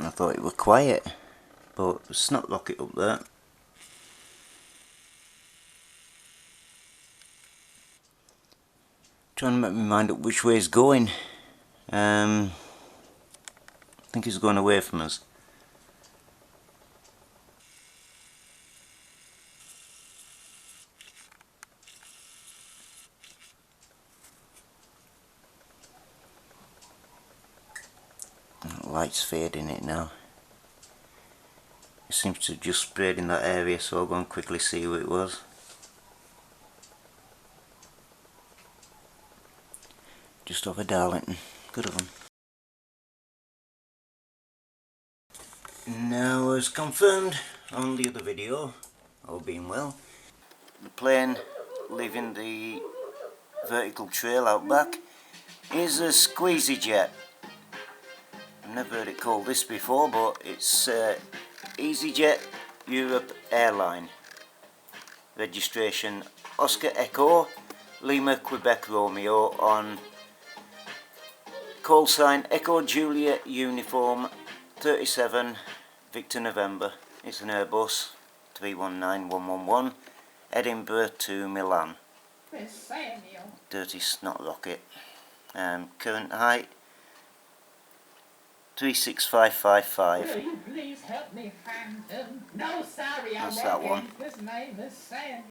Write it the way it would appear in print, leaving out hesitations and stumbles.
I thought it was quiet, but it's not rocket up there. Trying to make my mind up which way it's going. I think it's going away from us. Light's fading it now. It seems to have just sprayed in that area, so I'll go and quickly see who it was. Just over Darlington. Good of them. Now, as confirmed on the other video, all being well, the plane leaving the vertical trail out back is a easyJet. I've never heard it called this before, but it's easyJet Europe Airline. Registration Oscar Echo Lima Quebec Romeo on call sign Echo Julia Uniform 37 Victor November. It's an Airbus 319111 Edinburgh to Milan. Dirty snot rocket. Current height 36555. Will you please help me find him? No, sorry, That's I that won't. one. His name is Sam.